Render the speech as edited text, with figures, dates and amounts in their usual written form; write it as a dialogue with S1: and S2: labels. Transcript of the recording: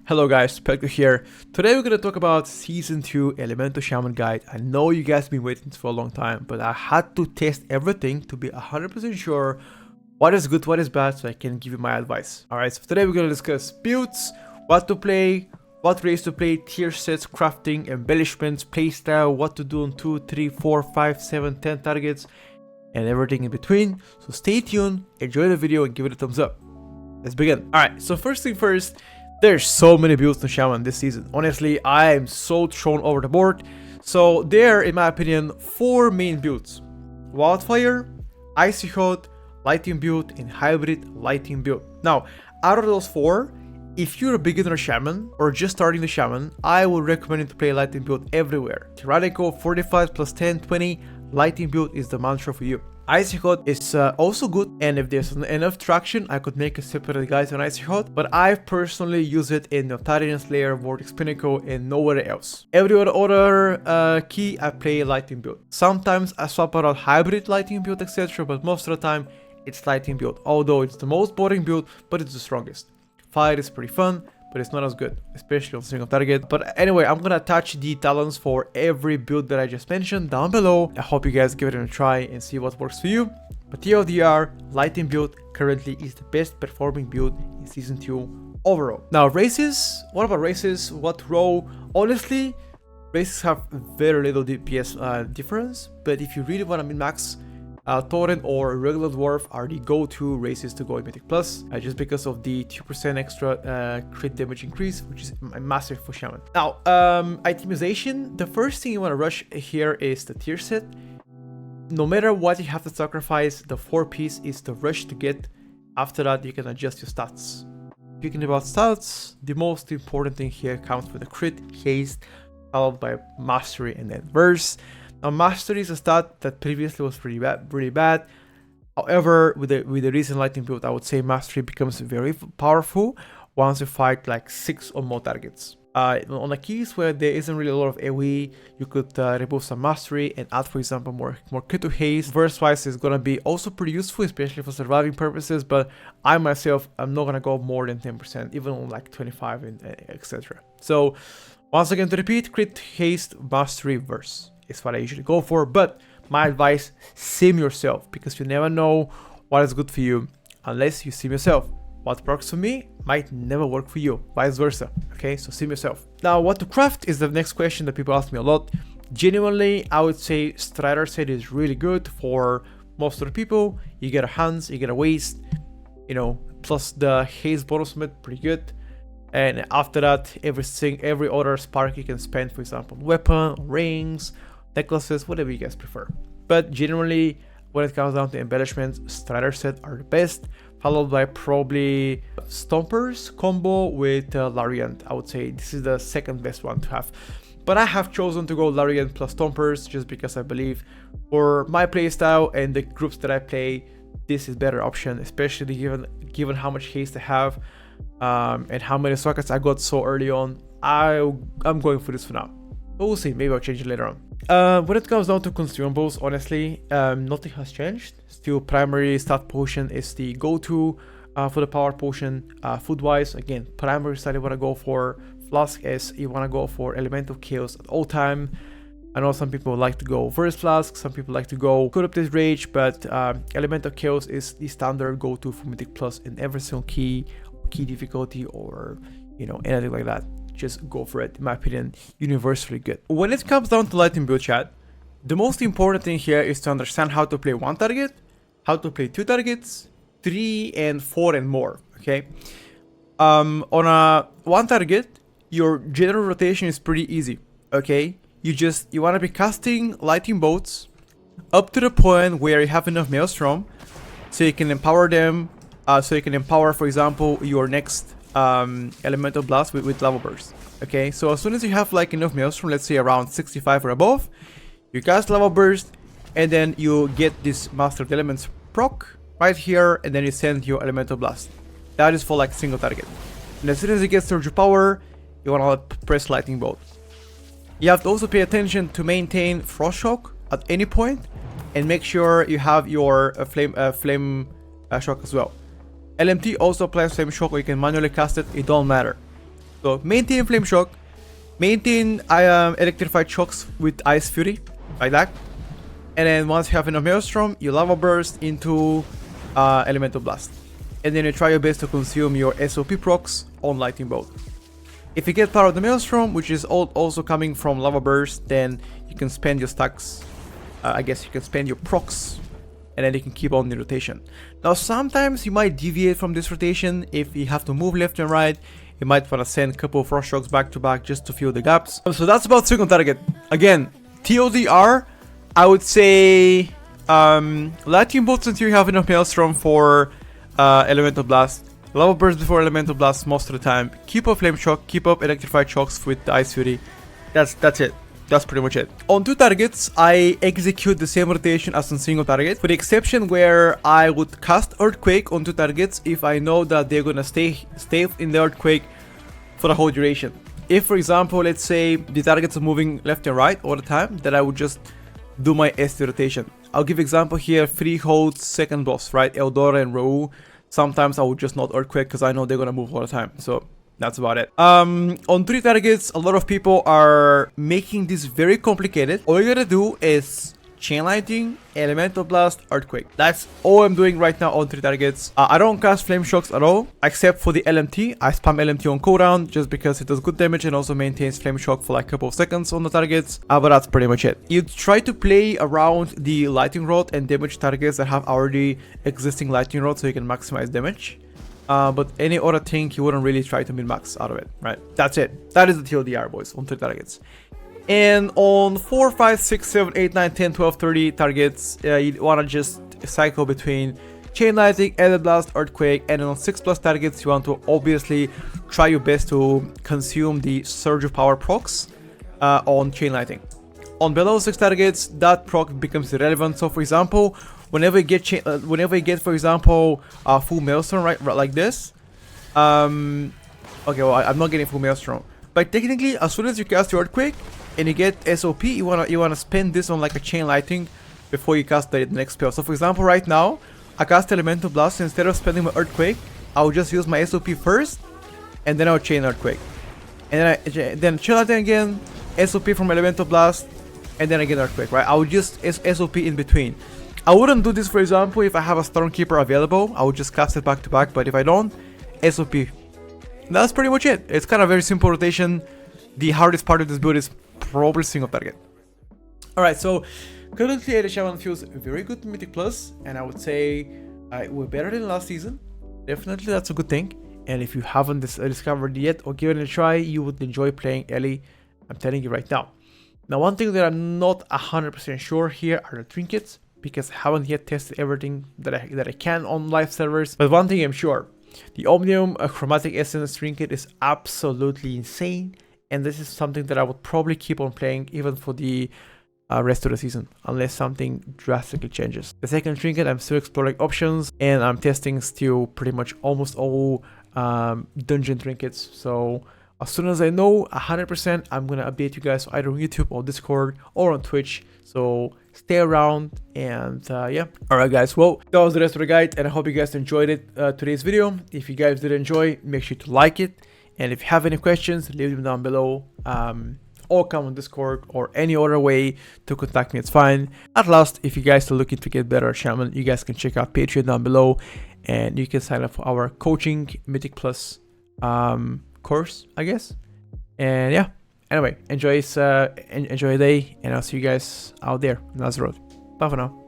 S1: Hello guys, Petko here. Today we're gonna talk about Season 2 Elemental Shaman Guide. I know you guys have been waiting for a long time, but I had to test everything to be 100% sure what is good, what is bad, so I can give you my advice. Alright, so today we're gonna discuss builds, what to play, what race to play, tier sets, crafting, embellishments, playstyle, what to do on 2, 3, 4, 5, 7, 10 targets, and everything in between. So stay tuned, enjoy the video, and give it a thumbs up. Let's begin. Alright, so first thing first, there's so many builds on Shaman this season. Honestly, I am so thrown over the board. So there, in my opinion, 4 main builds: Wildfire, IcyHot, Lighting build, and Hybrid Lighting build. Now, out of those 4, if you're a beginner Shaman or just starting the Shaman, I would recommend you to play Lighting build everywhere. Tyrannical 45 plus 10, 20, Lighting build is the mantra for you. IcyHot is also good, and if there's enough traction, I could make a separate guide on IcyHot, but I personally use it in Noctarian Slayer, Vortex Pinnacle, and nowhere else. Every other key, I play Lighting build. Sometimes I swap out Hybrid Lighting build, etc., but most of the time, it's Lighting build, although it's the most boring build, but it's the strongest. Fire is pretty fun, but it's not as good, especially on single target. But anyway, I'm gonna attach the talents for every build that I just mentioned down below. I hope you guys give it a try and see what works for you. But TLDR, Lighting build currently is the best performing build in Season 2 overall. Now races, what about races? What row? Honestly, races have very little DPS difference, but if you really want to min-max, Torrent or regular dwarf are the go-to races to go in Mythic Plus, just because of the 2% extra crit damage increase, which is massive for Shaman. Now, itemization, the first thing you want to rush here is the tier set. No matter what you have to sacrifice, the 4-piece is the rush to get. After that, you can adjust your stats. Speaking about stats, the most important thing here comes with the crit, haste, followed by mastery and then verse. Now, mastery is a stat that previously was really bad. However, with the recent Lighting build, I would say mastery becomes very powerful once you fight like 6 or more targets. On the keys where there isn't really a lot of AoE, you could remove some mastery and add, for example, more crit to haste. Verse-wise is gonna be also pretty useful, especially for surviving purposes. But I myself, I'm not gonna go more than 10%, even on like 25 and etc. So once again, to repeat, crit, haste, mastery, verse is what I usually go for, but my advice, sim yourself, because you never know what is good for you unless you sim yourself. What works for me might never work for you, vice versa. Okay, so sim yourself. Now, what to craft is the next question that people ask me a lot. Genuinely, I would say Strider set is really good for most of the people. You get a hands, you get a waist, you know, plus the haste bonus mid, pretty good. And after that, every other spark you can spend, for example, weapon, rings, necklaces, whatever you guys prefer. But generally, when it comes down to embellishments, Strider set are the best, followed by probably Stompers combo with Lariat. I would say this is the second best one to have. But I have chosen to go Lariat plus Stompers just because I believe for my playstyle and the groups that I play, this is better option, especially given how much haste I have and how many sockets I got so early on. I'm going for this for now. But we'll see, maybe I'll change it later on. When it comes down to consumables, honestly, nothing has changed. Still, primary stat potion is the go-to for the power potion. Food-wise, again, primary stat you want to go for. Flask is you want to go for Elemental Chaos at all time. I know some people like to go Verse Flask, some people like to go Corrupted Rage, but Elemental Chaos is the standard go-to for Mythic Plus in every single key difficulty, or anything like that. Just go for it, in my opinion, universally good. When it comes down to Lighting build, chat, the most important thing here is to understand how to play 1 target, how to play 2 targets, 3 and 4 and more, okay? On a 1 target, your general rotation is pretty easy, okay? You want to be casting Lighting bolts up to the point where you have enough Maelstrom, so you can empower them, for example, your next Elemental Blast with Lava Burst. Okay, so as soon as you have like enough Maelstrom, let's say around 65 or above, you cast Lava Burst, and then you get this Master of the Elements proc right here, and then you send your Elemental Blast. That is for like single target. And as soon as you get Surge of Power, you want to press Lightning Bolt. You have to also pay attention to maintain Frost Shock at any point, and make sure you have your Flame Shock as well. LMT also applies Flame Shock, or you can manually cast it, it don't matter. So maintain Flame Shock, maintain Electrified Shocks with Ice Fury, like that. And then once you have enough Maelstrom, you Lava Burst into Elemental Blast. And then you try your best to consume your SOP procs on Lightning Bolt. If you get part of the Maelstrom, which is also coming from Lava Burst, then you can spend your stacks. I guess you can spend your procs, and then you can keep on the rotation. Now sometimes you might deviate from this rotation if you have to move left and right. You might want to send a couple of Frost Shocks back to back just to fill the gaps. So that's about second target. Again, TLDR, I would say Lightning Bolts until you have enough Maelstrom for Elemental Blast. Lava Burst before Elemental Blast most of the time. Keep up Flame Shock, keep up Electrified Shocks with the Ice Fury. That's it. That's pretty much it. On 2 targets, I execute the same rotation as on single target, with the exception where I would cast Earthquake on 2 targets if I know that they're gonna stay in the Earthquake for the whole duration. If, for example, let's say the targets are moving left and right all the time, then I would just do my SD rotation. I'll give example here, Freehold, second boss, right? Eldora and Rou. Sometimes I would just not Earthquake because I know they're gonna move all the time. So that's about it. On 3 targets, a lot of people are making this very complicated. All you gotta do is Chain Lightning, Elemental Blast, Earthquake. That's all I'm doing right now on 3 targets. I don't cast Flame Shocks at all, except for the LMT. I spam LMT on cooldown just because it does good damage and also maintains Flame Shock for like a couple of seconds on the targets. But that's pretty much it. You try to play around the Lightning Rod and damage targets that have already existing Lightning Rod so you can maximize damage. But any other thing, you wouldn't really try to min-max out of it, right? That's it. That is the TLDR, boys, on 3 targets. And on 4, 5, 6, 7, 8, 9, 10, 12, 30 targets, you want to just cycle between Chain Lightning, Elder Blast, Earthquake, and on 6+ targets, you want to obviously try your best to consume the Surge of Power procs on Chain Lightning. On below 6 targets, that proc becomes irrelevant. So for example, whenever you get, for example, full Maelstrom, right, like this. Okay, well, I'm not getting full Maelstrom, but technically, as soon as you cast your Earthquake and you get SOP, you wanna spend this on like a Chain Lightning before you cast the next spell. So for example, right now, I cast Elemental Blast. Instead of spending my Earthquake, I'll just use my SOP first, and then I'll Chain Earthquake, and then Chain Lightning again, SOP from Elemental Blast, and then again Earthquake, right? I would just SOP in between. I wouldn't do this, for example, if I have a Stormkeeper available. I would just cast it back to back, but if I don't, SOP. That's pretty much it. It's kind of a very simple rotation. The hardest part of this build is probably single target. Alright, so currently the Shaman feels very good in Mythic Plus, and I would say we're better than last season. Definitely, that's a good thing. And if you haven't discovered it yet or given it a try, you would enjoy playing Ellie. I'm telling you right now. Now, one thing that I'm not 100% sure here are the trinkets, because I haven't yet tested everything that I can on live servers. But one thing I'm sure, the Omnium Chromatic Essence trinket is absolutely insane, and this is something that I would probably keep on playing even for the rest of the season, unless something drastically changes. The second trinket, I'm still exploring options, and I'm testing still pretty much almost all dungeon trinkets. So as soon as I know 100%, I'm gonna update you guys either on YouTube or Discord or on Twitch. So stay around, and yeah. Alright guys, well, that was the rest of the guide, and I hope you guys enjoyed it, today's video. If you guys did enjoy, make sure to like it, and if you have any questions, leave them down below, or come on Discord or any other way to contact me, it's fine. At last, if you guys are looking to get better at Shaman, you guys can check out Patreon down below, and you can sign up for our coaching Mythic Plus course, I guess. And yeah, anyway, enjoy your day, and I'll see you guys out there on the road. Bye for now.